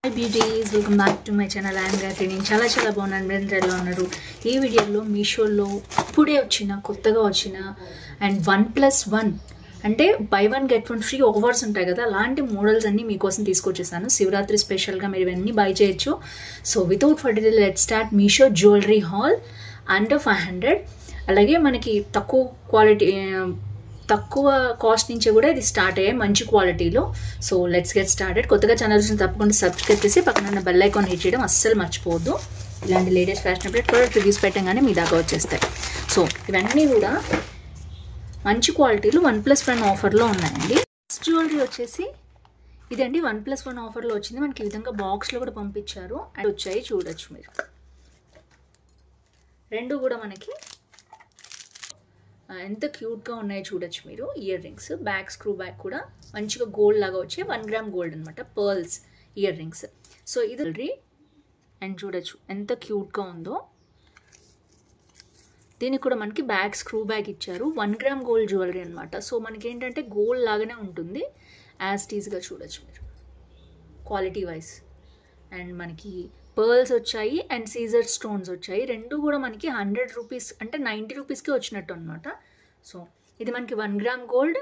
Hi beauties, welcome back to my channel. I am Gayatri. నేను చాలా బాగున్నాను. మీరు ఎలా ఉన్నారు? ఈ వీడియోలో మీషోలో ఇప్పుడే వచ్చిన కొత్తగా వచ్చిన అండ్ 1+1 అంటే బై 1 గెట్ 1 ఫ్రీ ఆఫర్స్ ఉంటాయి కదా, అలాంటి మోడల్స్ అన్ని మీకోసం తీసుకొచ్చేసాను. శివరాత్రి స్పెషల్గా మీరు ఇవన్నీ బై చేయొచ్చు. So without for delay let's start Meesho jewellery hall under 500. అలాగే మనకి తక్కువ కాస్ట్ నుంచి కూడా ఇది స్టార్ట్ అయ్యాయి మంచి క్వాలిటీలో. So let's get started. కొత్తగా ఛానల్స్ తప్పకుండా సబ్స్క్రైబ్ చేసి పక్కన ఉన్న బెల్ ఐకాన్ హిట్ చేయడం అస్సలు మర్చిపోవద్దు. ఇలాంటి latest fashion update product reviews పెట్టగానే మీ దాకా వచ్చేస్తాయి. సో ఇవన్నీ కూడా మంచి క్వాలిటీలో 1+1 ఆఫర్లో ఉన్నాయండి. ఫస్ట్ జ్యువెలరీ వచ్చేసి ఇదండి, 1+1 ఆఫర్లో వచ్చింది. మనకి ఈ విధంగా బాక్స్లో కూడా పంపించారు అండ్ వచ్చాయి, చూడొచ్చు మీరు. రెండు కూడా మనకి ఎంత క్యూట్గా ఉన్నాయో చూడొచ్చు మీరు. Ear rings, back screw back కూడా మంచిగా గోల్డ్ లాగా వచ్చే 1 గ్రామ్ గోల్డ్ అనమాట, పర్ల్స్ ఇయర్ రింగ్స్. సో ఇది జ్యువెలరీ అండ్ చూడొచ్చు ఎంత క్యూట్గా ఉందో. దీనికి కూడా మనకి బ్యాక్ స్క్రూ బ్యాక్ ఇచ్చారు. 1 గ్రామ్ గోల్డ్ జ్యువెలరీ అనమాట. సో మనకి ఏంటంటే గోల్డ్ లాగానే ఉంటుంది యాజ్ టీజ్గా, చూడొచ్చు మీరు క్వాలిటీ వైజ్. అండ్ మనకి పర్ల్స్ వచ్చాయి అండ్ సీజర్ స్టోన్స్ వచ్చాయి. రెండు కూడా మనకి 100 రూపీస్ అంటే 90 రూపీస్కి వచ్చినట్టు అనమాట. సో ఇది మనకి 1 గ్రామ్ గోల్డ్,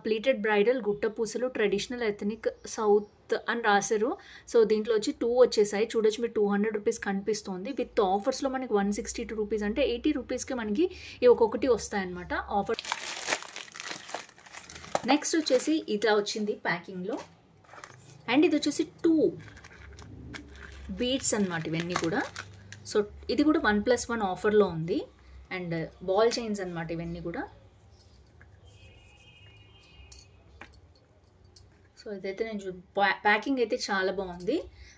ప్లీటెడ్ బ్రైడల్, గుట్ట పూసలు, ట్రెడిషనల్ ఎథనిక్ సౌత్ అని రాశారు. సో దీంట్లో వచ్చి 2 వచ్చేసాయి, చూడొచ్చు మీరు. 200 రూపీస్ కనిపిస్తుంది. విత్ ఆఫర్స్లో మనకి 162 రూపీస్ అంటే 80 రూపీస్కి మనకి ఇవి ఒక్కొక్కటి వస్తాయన్నమాట ఆఫర్. నెక్స్ట్ వచ్చేసి ఇట్లా వచ్చింది ప్యాకింగ్లో. అండ్ ఇది వచ్చేసి 2 బీడ్స్ అనమాట ఇవన్నీ కూడా. సో ఇది కూడా 1+1 ఆఫర్లో ఉంది. అండ్ బాల్ చైన్స్ అనమాట ఇవన్నీ కూడా. సో ఇదైతే నేను ప్యాకింగ్ అయితే చాలా బాగుంది.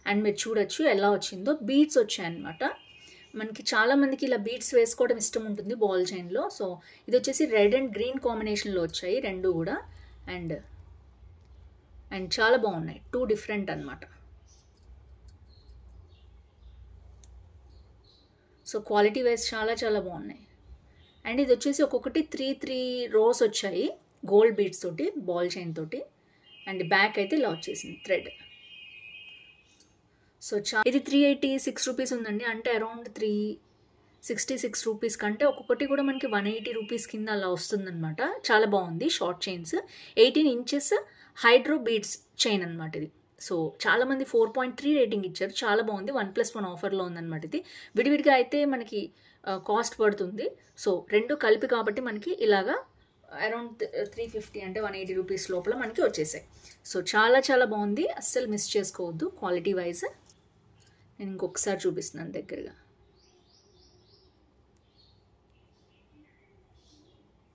అండ్ మీరు చూడొచ్చు ఎలా వచ్చిందో. బీడ్స్ వచ్చాయన్నమాట. మనకి చాలామందికి ఇలా బీడ్స్ వేసుకోవడం ఇష్టం ఉంటుంది బాల్ చైన్లో. సో ఇది వచ్చేసి రెడ్ అండ్ గ్రీన్ కాంబినేషన్లో వచ్చాయి రెండు కూడా. అండ్ చాలా బాగున్నాయి, 2 డిఫరెంట్ అనమాట. సో క్వాలిటీ వైజ్ చాలా బాగున్నాయి. అండ్ ఇది వచ్చేసి ఒక్కొక్కటి 3 రోస్ వచ్చాయి గోల్డ్ బీడ్స్ తోటి, బాల్ చైన్ తోటి. అండ్ బ్యాక్ అయితే ఇలా వచ్చేసింది థ్రెడ్. సో ఇది 386 రూపీస్ ఉందండి, అంటే అరౌండ్ 366 రూపీస్ కంటే ఒక్కొక్కటి కూడా మనకి 180 రూపీస్ కింద అలా వస్తుందన్నమాట. చాలా బాగుంది. Short chains, 18 inches hydro beads chain అనమాట ఇది. సో చాలామంది 4.3 రేటింగ్ ఇచ్చారు. చాలా బాగుంది. 1+1 ఆఫర్లో ఉందన్నమాట. ఇది విడివిడిగా అయితే మనకి కాస్ట్ పడుతుంది. సో రెండు కలిపి కాబట్టి మనకి ఇలాగా అరౌండ్ 350 అంటే 180 రూపీస్ లోపల మనకి వచ్చేసాయి. సో చాలా బాగుంది, అస్సలు మిస్ చేసుకోవద్దు క్వాలిటీ వైజ్. నేను ఇంకొకసారి చూపిస్తున్నాను దగ్గరగా.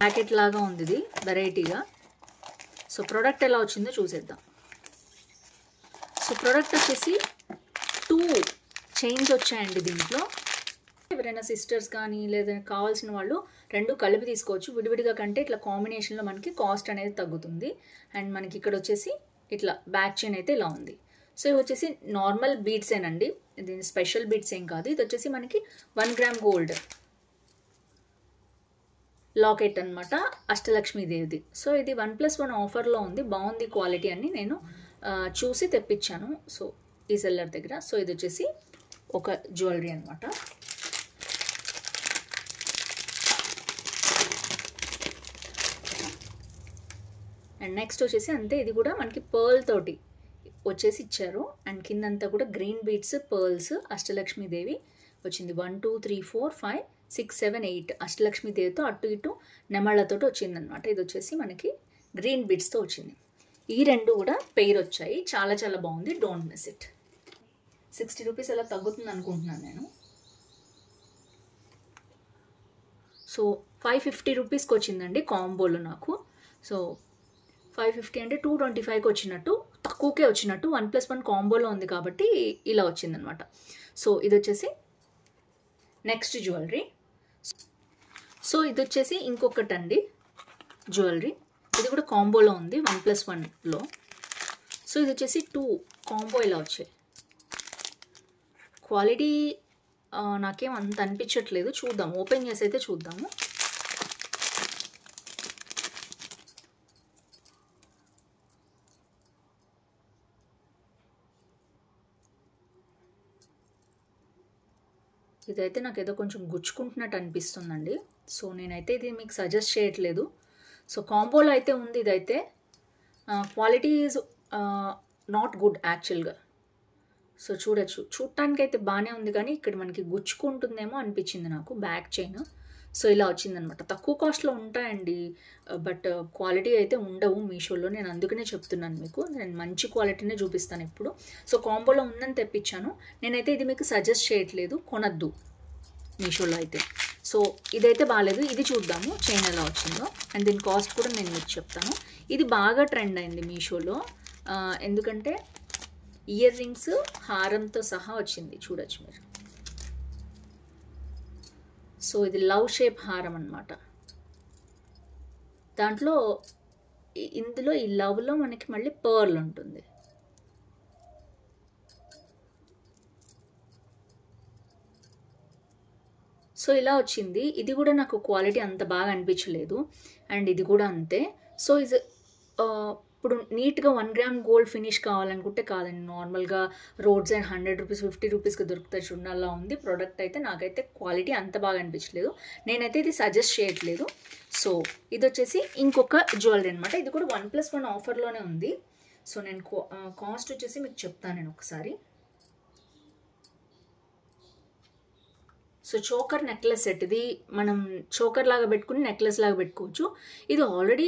ప్యాకెట్ లాగా ఉంది ఇది, వెరైటీగా. సో ప్రోడక్ట్ ఎలా వచ్చిందో చూసేద్దాం. సో ప్రోడక్ట్ వచ్చేసి 2 చైన్స్ వచ్చాయండి దీంట్లో. ఎవరైనా సిస్టర్స్ కానీ లేదా కావాల్సిన వాళ్ళు రెండు కలిపి తీసుకోవచ్చు. విడివిడిగా కంటే ఇట్లా కాంబినేషన్లో మనకి కాస్ట్ అనేది తగ్గుతుంది. అండ్ మనకి ఇక్కడ వచ్చేసి ఇట్లా బ్యాక్ చైన్ అయితే ఇలా ఉంది. సో ఇవి వచ్చేసి నార్మల్ బీడ్స్ ఏనండి, ఇది స్పెషల్ బీడ్స్ ఏం కాదు. ఇది వచ్చేసి మనకి 1 గ్రామ్ గోల్డ్ లాకెట్ అనమాట, అష్టలక్ష్మీదేవిది. సో ఇది 1+1 ఆఫర్లో ఉంది. బాగుంది క్వాలిటీ అని నేను చూసి తెప్పించాను సో ఈ సెల్లర్ దగ్గర. సో ఇది వచ్చేసి ఒక జ్యువెలరీ అనమాట. అండ్ నెక్స్ట్ వచ్చేసి అంతే, ఇది కూడా మనకి పర్ల్ తోటి వచ్చేసి ఇచ్చారు. అండ్ కిందంతా కూడా గ్రీన్ బీడ్స్, పర్ల్స్, అష్టలక్ష్మీదేవి వచ్చింది. 1 2 3 4 5 6 7 8 అష్టలక్ష్మీదేవితో అటు ఇటు నెమళ్ళతోటి వచ్చిందనమాట. ఇది వచ్చేసి మనకి గ్రీన్ బీడ్స్తో వచ్చింది. ఈ రెండు కూడా పెయిర్ వచ్చాయి. చాలా బాగుంది. Don't miss it. 60 రూపీస్ అలా తగ్గుతుంది అనుకుంటున్నాను నేను. సో 550 రూపీస్కి వచ్చిందండి కాంబోలో నాకు. సో 550 అంటే 225కి వచ్చినట్టు, తక్కువకే వచ్చినట్టు. 1+1 కాంబోలో ఉంది కాబట్టి ఇలా వచ్చిందనమాట. సో ఇది వచ్చేసి నెక్స్ట్ జ్యువెలరీ. సో ఇది వచ్చేసి ఇంకొకటండి జ్యువెలరీ. ఇది కూడా కాంబోలో ఉంది 1+1లో. సో ఇది వచ్చేసి 2 కాంబో ఇలా వచ్చాయి. క్వాలిటీ నాకేం అంత అనిపించట్లేదు. చూద్దాం, ఓపెన్ చేసి అయితే చూద్దాము. ఇదైతే నాకేదో కొంచెం గుచ్చుకుంటున్నట్టు అనిపిస్తుందండి. సో నేనైతే ఇది మీకు సజెస్ట్ చేయట్లేదు. సో కాంబోలో అయితే ఉంది ఇదైతే. క్వాలిటీ ఈజ్ నాట్ గుడ్ యాక్చువల్‌గా. సో చూడటానికైతే బాగానే ఉంది కానీ ఇక్కడ మనకి గుచ్చుకుంటుందేమో అనిపించింది నాకు బ్యాక్ చైన్. సో ఇలా వచ్చిందనమాట. తక్కువ కాస్ట్లో ఉంటాయండి, బట్ క్వాలిటీ అయితే ఉండవు మీషోలో. నేను అందుకనే చెప్తున్నాను మీకు. నేను మంచి క్వాలిటీనే చూపిస్తాను ఎప్పుడు. సో కాంబోలో ఉందని తెప్పించాను. నేనైతే ఇది మీకు సజెస్ట్ చేయట్లేదు, కొనద్దు మీషోలో అయితే. సో ఇదైతే బాగాలేదు. ఇది చూద్దాము చైన్ ఎలా వచ్చిందో, అండ్ దీని కాస్ట్ కూడా నేను మీకు చెప్తాను. ఇది బాగా ట్రెండ్ అయింది మీషోలో, ఎందుకంటే ఇయర్ రింగ్స్ హారంతో సహా వచ్చింది, చూడొచ్చు మీరు. సో ఇది లవ్ షేప్ హారం అన్నమాట. దాంట్లో ఇందులో ఈ లవ్లో మనకి మళ్ళీ పర్ల్ ఉంటుంది. సో ఇలా వచ్చింది. ఇది కూడా నాకు క్వాలిటీ అంత బాగా అనిపించలేదు, అండ్ ఇది కూడా అంతే. సో ఇది ఇప్పుడు నీట్గా 1 గ్రామ్ గోల్డ్ ఫినిష్ కావాలనుకుంటే కాదండి, నార్మల్గా రోడ్ సైడ్ 100 రూపీస్ 50 రూపీస్కి దొరుకుతాయి చూడండి, అలా ఉంది ప్రోడక్ట్ అయితే. నాకైతే క్వాలిటీ అంత బాగా అనిపించలేదు, నేనైతే ఇది సజెస్ట్ చేయట్లేదు. సో ఇది వచ్చేసి ఇంకొక జ్యువెలరీ అనమాట. ఇది కూడా 1+1 ఆఫర్లోనే ఉంది. సో నేను కాస్ట్ వచ్చేసి మీకు చెప్తాను నేను ఒకసారి. సో చోకర్ నెక్లెస్ సెట్, ఇది మనం చోకర్ లాగా పెట్టుకుని నెక్లెస్ లాగా పెట్టుకోవచ్చు. ఇది ఆల్రెడీ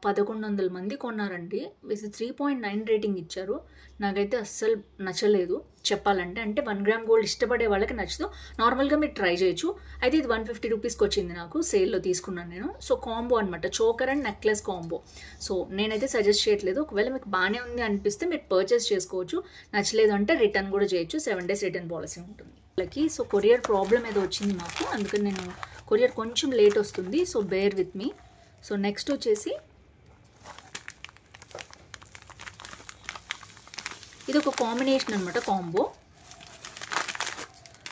1100 మంది కొన్నారండి. ఇది 3.9 రేటింగ్ ఇచ్చారు. నాకైతే అస్సలు నచ్చలేదు చెప్పాలంటే. అంటే 1 గ్రామ్ గోల్డ్ ఇష్టపడే వాళ్ళకి నచ్చదు, నార్మల్గా మీరు ట్రై చేయొచ్చు. అయితే ఇది 150 రూపీస్కి వచ్చింది, నాకు సేల్లో తీసుకున్నాను నేను. సో కాంబో అనమాట, choker and necklace combo. So నేనైతే సజెస్ట్ చేయట్లేదు. ఒకవేళ మీకు బాగానే ఉంది అనిపిస్తే మీరు పర్చేస్ చేసుకోవచ్చు, నచ్చలేదు అంటే రిటర్న్ కూడా చేయొచ్చు. 7 days రిటర్న్ పాలసీ ఉంటుంది వాళ్ళకి. సో కొరియర్ ప్రాబ్లం ఏదో వచ్చింది మాకు, అందుకని నేను కొరియర్ కొంచెం లేట్ వస్తుంది. So bear with me. So next వచ్చేసి ఇది ఒక కాంబినేషన్ అనమాట, కాంబో.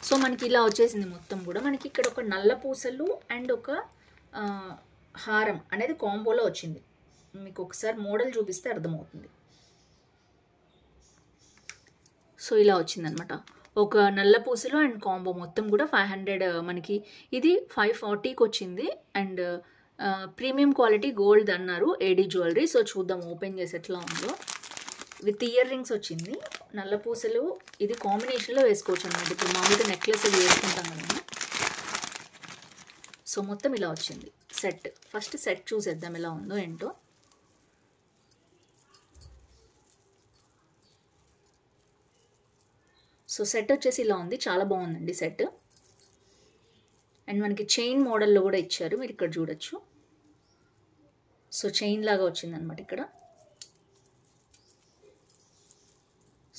సో మనకి ఇలా వచ్చేసింది మొత్తం కూడా. మనకి ఇక్కడ ఒక నల్ల పూసలు అండ్ ఒక హారం అనేది కాంబోలో వచ్చింది. మీకు ఒకసారి మోడల్ చూపిస్తే అర్థమవుతుంది. సో ఇలా వచ్చిందనమాట, ఒక నల్ల పూసలు అండ్ కాంబో మొత్తం కూడా 500. మనకి ఇది 540కి వచ్చింది, అండ్ ప్రీమియం క్వాలిటీ గోల్డ్ అన్నారు, ఏడీ జ్యువెలరీ. సో చూద్దాం ఓపెన్ చేసి ఎట్లా ఉందో. విత్ ఇయర్ రింగ్స్ వచ్చింది, నల్ల పూసలు. ఇది కాంబినేషన్లో వేసుకోవచ్చు అనమాట. ఇప్పుడు మామూలుగా నెక్లెస్ అది వేసుకుంటాం కదా. సో మొత్తం ఇలా వచ్చింది సెట్. ఫస్ట్ సెట్ చూసేద్దాం ఎలా ఉందో ఏంటో. సో సెట్ వచ్చేసి ఇలా ఉంది, చాలా బాగుందండి సెట్. అండ్ మనకి చైన్ మోడల్లో కూడా ఇచ్చారు, మీరు ఇక్కడ చూడొచ్చు. సో చైన్ లాగా వచ్చిందనమాట ఇక్కడ.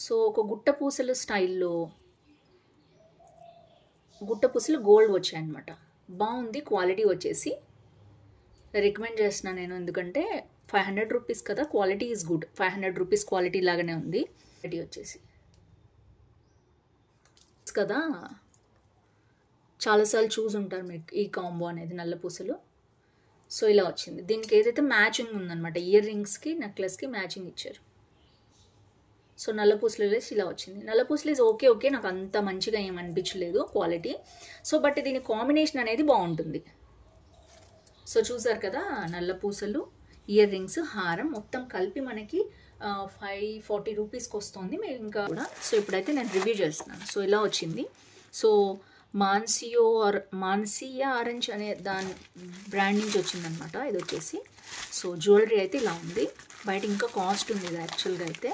సో ఒక గుట్ట పూసలు స్టైల్లో, గుట్ట పూసలు గోల్డ్ వచ్చాయన్నమాట. బాగుంది క్వాలిటీ వచ్చేసి, రికమెండ్ చేస్తున్నాను నేను. ఎందుకంటే 500 రూపీస్ కదా, quality is good. 500 rupees quality లాగానే ఉంది. క్వాలిటీ వచ్చేసి కదా, చాలాసార్లు చూసి ఉంటారు మీకు ఈ కాంబో అనేది, నల్ల పూసలు. సో ఇలా వచ్చింది. దీనికి ఏదైతే మ్యాచింగ్ ఉందన్నమాట, ఇయర్ రింగ్స్కి నెక్లెస్కి మ్యాచింగ్ ఇచ్చారు. సో నల్ల పూసలు వేసి ఇలా వచ్చింది. నల్ల పూసలు ఈజ్ ఓకే, నాకు అంత మంచిగా ఏం అనిపించలేదు క్వాలిటీ. సో బట్ దీని కాంబినేషన్ అనేది బాగుంటుంది. సో చూసారు కదా, నల్ల పూసలు, ఇయర్ రింగ్స్, హారం మొత్తం కలిపి మనకి 540 రూపీస్కి వస్తుంది. మేము ఇంకా కూడా. సో ఇప్పుడైతే నేను రివ్యూ చేస్తున్నాను. సో ఇలా వచ్చింది. సో మాన్సియా ఆరెంజ్ అనే దాని బ్రాండ్ నుంచి వచ్చిందనమాట ఇది వచ్చేసి. సో జ్యువెలరీ అయితే ఇలా ఉంది. బయట ఇంకా కాస్ట్ ఉంది ఇది యాక్చువల్గా అయితే.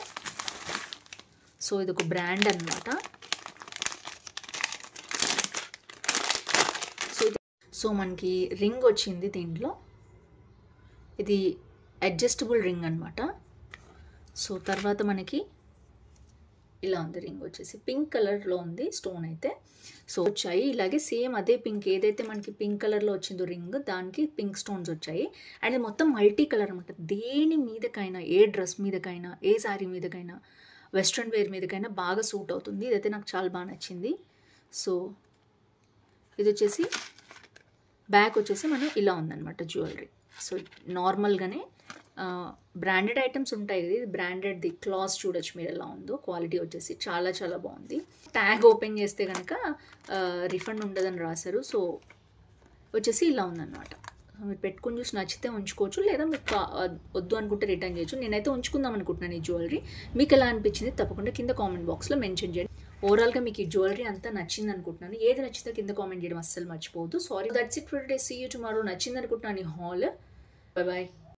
సో ఇది ఒక బ్రాండ్ అనమాట. సో మనకి రింగ్ వచ్చింది దీంట్లో, ఇది అడ్జస్టబుల్ రింగ్ అనమాట. సో తర్వాత మనకి ఇలా ఉంది రింగ్ వచ్చేసి, పింక్ కలర్లో ఉంది స్టోన్ అయితే. సో వచ్చాయి ఇలాగే సేమ్ అదే పింక్, ఏదైతే మనకి పింక్ కలర్లో వచ్చిందో రింగ్, దానికి పింక్ స్టోన్స్ వచ్చాయి. అండ్ మొత్తం మల్టీ కలర్ అనమాట. దేని మీదకైనా, ఏ డ్రెస్ మీదకైనా, ఏ శారీ మీదకైనా, వెస్ట్రన్ వేర్ మీదకైనా బాగా సూట్ అవుతుంది. ఇదైతే నాకు చాలా బాగా నచ్చింది. సో ఇది వచ్చేసి బ్యాక్ వచ్చేసి మనం ఇలా ఉందన్నమాట జ్యువెలరీ. సో నార్మల్గానే బ్రాండెడ్ ఐటమ్స్ ఉంటాయి కదా, ఇది బ్రాండెడ్ది. క్లాత్ చూడొచ్చు మీరు ఎలా ఉందో, క్వాలిటీ వచ్చేసి చాలా చాలా బాగుంది. ట్యాగ్ ఓపెన్ చేస్తే కనుక రిఫండ్ ఉండదని రాశారు. సో వచ్చేసి ఇలా ఉందన్నమాట. మీరు పెట్టుకుని చూసి నచ్చితే ఉంచుకోవచ్చు, లేదా మీకు వద్దు అనుకుంటే రిటర్న్ చేయొచ్చు. నేనైతే ఉంచుకుందాం అనుకుంటున్నాను ఈ జ్యువెలరీ. మీకు ఎలా అనిపించింది తప్పకుండా కింద కామెంట్ బాక్స్లో మెన్షన్ చేయండి. ఓవరాల్గా మీకు ఈ జ్యువెలరీ అంతా నచ్చింది అనుకుంటున్నాను. ఏది నచ్చితే కింద కామెంట్ చేయడం అస్సలు మర్చిపోవద్దు. Sorry, that's it for today. See you tomorrow. నచ్చింది అనుకుంటున్నాను ఈ హాల్. Bye bye.